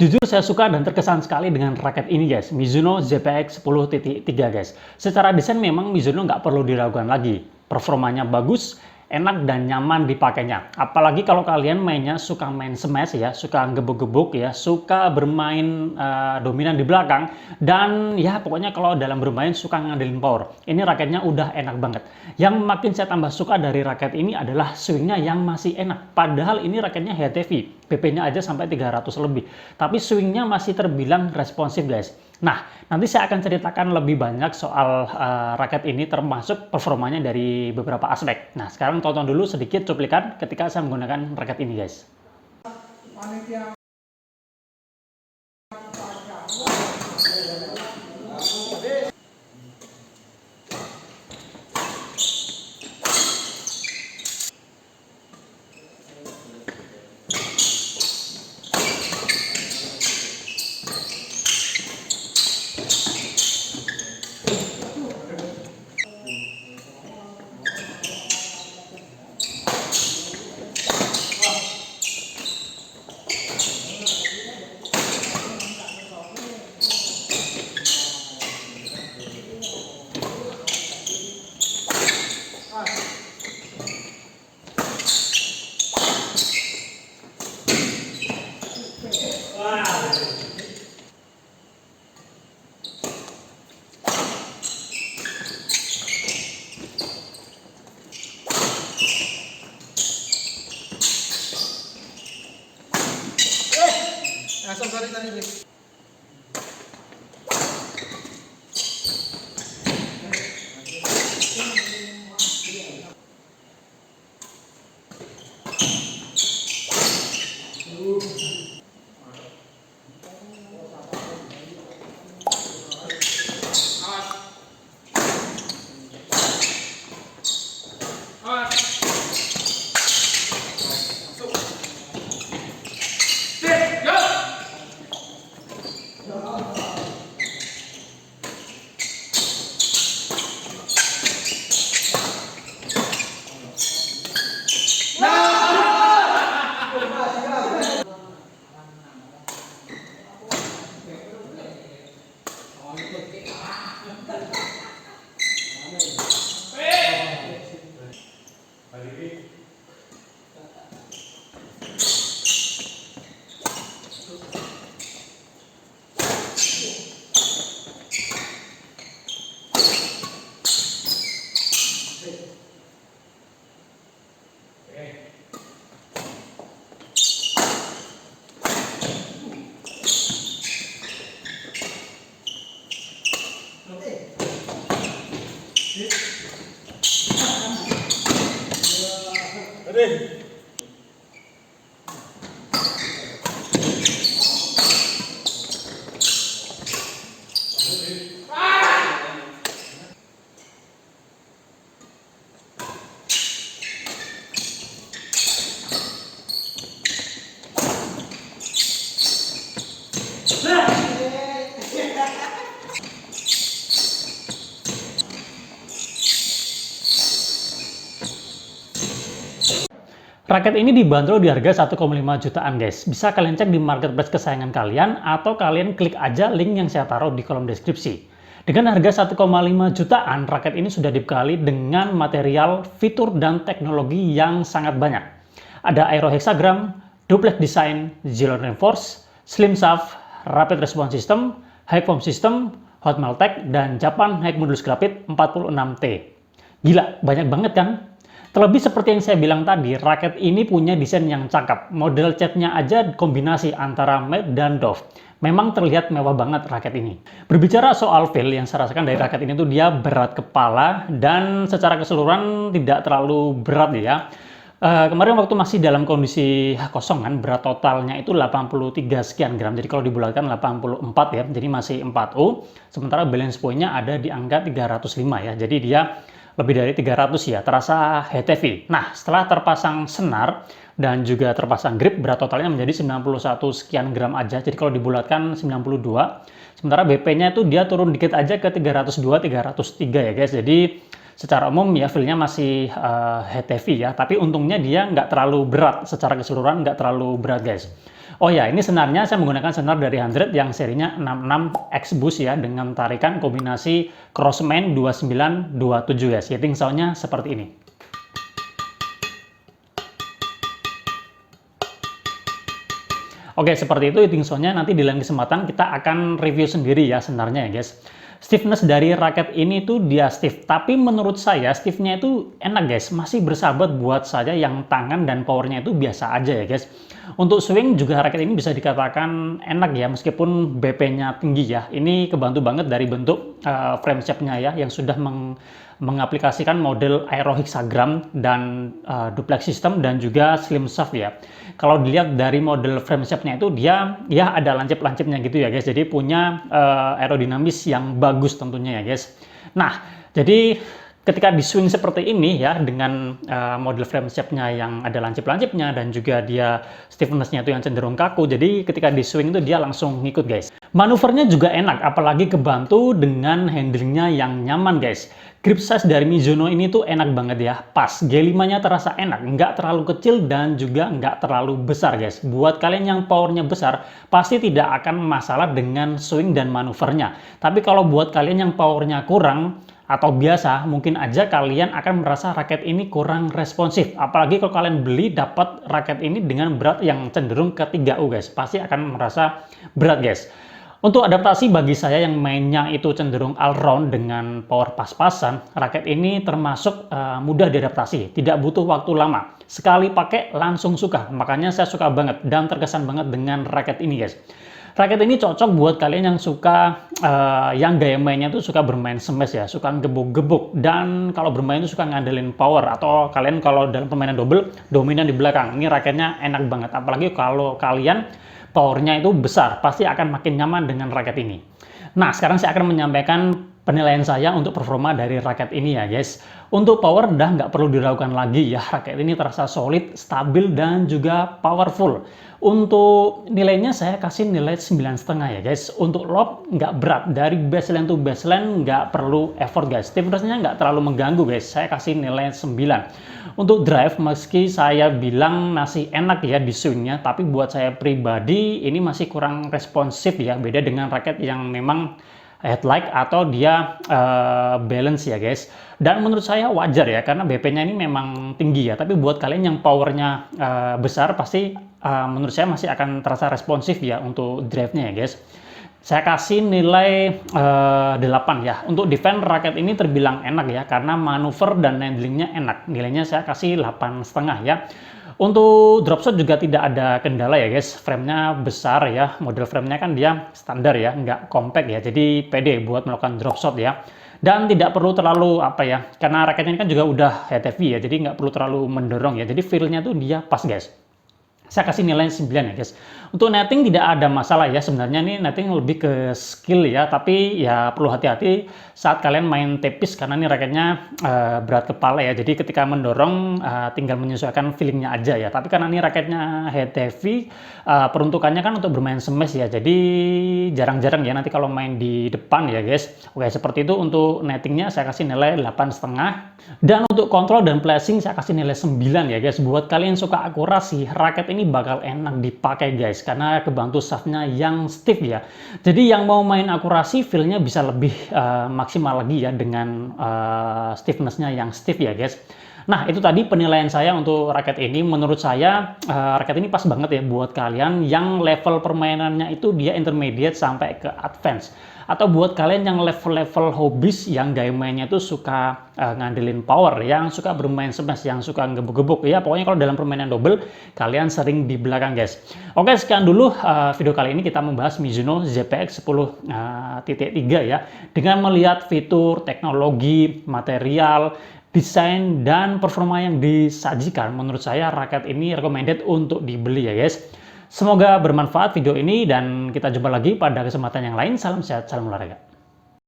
Jujur saya suka dan terkesan sekali dengan raket ini guys, Mizuno ZPX 10.3 guys. Secara desain memang Mizuno nggak perlu diragukan lagi. Performanya bagus, enak dan nyaman dipakainya. Apalagi kalau kalian mainnya suka main smash ya, suka gebuk-gebuk ya, suka bermain dominan di belakang, dan ya pokoknya kalau dalam bermain suka ngandelin power. Ini raketnya udah enak banget. Yang makin saya tambah suka dari raket ini adalah swingnya yang masih enak. Padahal ini raketnya head heavy, PP-nya aja sampai 300 lebih. Tapi swingnya masih terbilang responsif guys. Nah, nanti saya akan ceritakan lebih banyak soal raket ini termasuk performanya dari beberapa aspek. Nah, sekarang tonton dulu sedikit cuplikan ketika saya menggunakan raket ini guys. Sorry. Raket ini dibanderol di harga 1,5 jutaan guys. Bisa kalian cek di marketplace kesayangan kalian atau kalian klik aja link yang saya taruh di kolom deskripsi. Dengan harga 1,5 jutaan, raket ini sudah dibekali dengan material, fitur, dan teknologi yang sangat banyak. Ada aero hexagram, duplex design, zero reinforce, slim shaft, rapid response system, high foam system, hot melt tech, dan Japan High Modulus Graphic 46T. Gila, banyak banget kan? Terlebih seperti yang saya bilang tadi, raket ini punya desain yang cakep. Model catnya aja kombinasi antara matte dan doff. Memang terlihat mewah banget raket ini. Berbicara soal feel, yang saya rasakan dari raket ini tuh dia berat kepala dan secara keseluruhan tidak terlalu berat ya. Kemarin waktu masih dalam kondisi kosong kan, berat totalnya itu 83 sekian gram. Jadi kalau dibulatkan 84 ya, jadi masih 4U. Sementara balance point-nya ada di angka 305 ya. Jadi dia lebih dari 300 ya, terasa head heavy. Nah, setelah terpasang senar dan juga terpasang grip, berat totalnya menjadi 91 sekian gram aja. Jadi kalau dibulatkan 92. Sementara BP-nya itu dia turun dikit aja ke 302, 303 ya guys. Jadi Secara umum ya feel-nya masih head heavy ya, tapi untungnya dia nggak terlalu berat, secara keseluruhan nggak terlalu berat guys. Oh ya, ini senarnya saya menggunakan senar dari 100 yang serinya 66X Boost ya, dengan tarikan kombinasi Crossman 2927 guys. Hitting sound-nya seperti ini. Oke, seperti itu hitting sound-nya. Nanti di lain kesempatan kita akan review sendiri ya senarnya ya guys. Stiffness dari raket ini tuh dia stiff, tapi menurut saya stiffnya itu enak guys, masih bersahabat buat saya yang tangan dan powernya itu biasa aja ya guys. Untuk swing juga raket ini bisa dikatakan enak ya, meskipun BP-nya tinggi ya. Ini kebantu banget dari bentuk frame shape-nya ya, yang sudah mengaplikasikan model aero hexagram dan duplex system dan juga slim shaft ya. Kalau dilihat dari model frame shape-nya itu dia ya ada lancip-lancipnya gitu ya guys. Jadi punya aerodinamis yang bagus tentunya ya guys. Nah, jadi ketika di swing seperti ini ya dengan model frame shape-nya yang ada lancip-lancipnya dan juga dia stiffness-nya itu yang cenderung kaku. Jadi ketika di swing itu dia langsung ngikut guys. Manuvernya juga enak, apalagi kebantu dengan handlingnya yang nyaman guys. Grip size dari Mizuno ini tuh enak banget ya, pas. G5-nya terasa enak, nggak terlalu kecil dan juga nggak terlalu besar guys. Buat kalian yang powernya besar, pasti tidak akan masalah dengan swing dan manuvernya. Tapi kalau buat kalian yang powernya kurang atau biasa, mungkin aja kalian akan merasa raket ini kurang responsif. Apalagi kalau kalian beli dapat raket ini dengan berat yang cenderung ke 3U guys, pasti akan merasa berat guys. Untuk adaptasi bagi saya yang mainnya itu cenderung all round dengan power pas-pasan, raket ini termasuk mudah diadaptasi, tidak butuh waktu lama. Sekali pakai langsung suka, makanya saya suka banget dan terkesan banget dengan raket ini guys. Raket ini cocok buat kalian yang suka yang gaya mainnya itu suka bermain smash ya, suka gebuk-gebuk, dan kalau bermain itu suka ngandelin power, atau kalian kalau dalam permainan double dominan di belakang. Ini raketnya enak banget, apalagi kalau kalian powernya itu besar, pasti akan makin nyaman dengan raket ini. Nah, sekarang saya akan menyampaikan penilaian saya untuk performa dari raket ini ya guys. Untuk power udah nggak perlu diragukan lagi ya, raket ini terasa solid, stabil, dan juga powerful. Untuk nilainya saya kasih nilai 9,5 ya guys. Untuk lob nggak berat, dari baseline to baseline nggak perlu effort guys. Stiffness-nya nggak terlalu mengganggu guys, saya kasih nilai 9. Untuk drive, meski saya bilang masih enak ya di swingnya, tapi buat saya pribadi ini masih kurang responsif ya, beda dengan raket yang memang headlight atau dia balance ya guys. Dan menurut saya wajar ya, karena BP-nya ini memang tinggi ya, tapi buat kalian yang powernya besar pasti menurut saya masih akan terasa responsif ya untuk drive-nya ya guys. Saya kasih nilai 8 ya. Untuk defend raket ini terbilang enak ya, karena manuver dan handlingnya enak. Nilainya saya kasih 8,5 ya. Untuk drop shot juga tidak ada kendala ya guys. Frame-nya besar ya, model frame-nya kan dia standar ya, nggak compact ya, jadi pede buat melakukan drop shot ya. Dan tidak perlu terlalu apa ya, karena raketnya ini kan juga udah head heavy ya, jadi nggak perlu terlalu mendorong ya, jadi feel-nya tuh dia pas guys. Saya kasih nilai 9 ya guys. Untuk netting tidak ada masalah ya, sebenarnya ini netting lebih ke skill ya, tapi ya perlu hati-hati saat kalian main tepis, karena ini raketnya berat kepala ya, jadi ketika mendorong tinggal menyesuaikan feelingnya aja ya. Tapi karena ini raketnya head heavy, peruntukannya kan untuk bermain smash ya, jadi jarang-jarang ya nanti kalau main di depan ya guys. Oke, seperti itu untuk nettingnya saya kasih nilai 8,5. Dan untuk kontrol dan placing saya kasih nilai 9 ya guys. Buat kalian yang suka akurasi, raket ini bakal enak dipakai guys, karena kebantu shaftnya yang stiff ya. Jadi yang mau main akurasi, feel-nya bisa lebih maksimal lagi ya dengan stiffness-nya yang stiff ya guys. Nah, itu tadi penilaian saya untuk raket ini. Menurut saya raket ini pas banget ya buat kalian yang level permainannya itu dia intermediate sampai ke advance. Atau buat kalian yang level-level hobis yang gaya mainnya itu suka ngandelin power, yang suka bermain smash, yang suka gebuk-gebuk ya. Pokoknya kalau dalam permainan double kalian sering di belakang guys. Oke, sekian dulu video kali ini kita membahas Mizuno ZPX 10.3 ya. Dengan melihat fitur, teknologi, material, desain, dan performa yang disajikan, menurut saya raket ini recommended untuk dibeli ya guys. Semoga bermanfaat video ini, dan kita jumpa lagi pada kesempatan yang lain. Salam sehat, salam olahraga.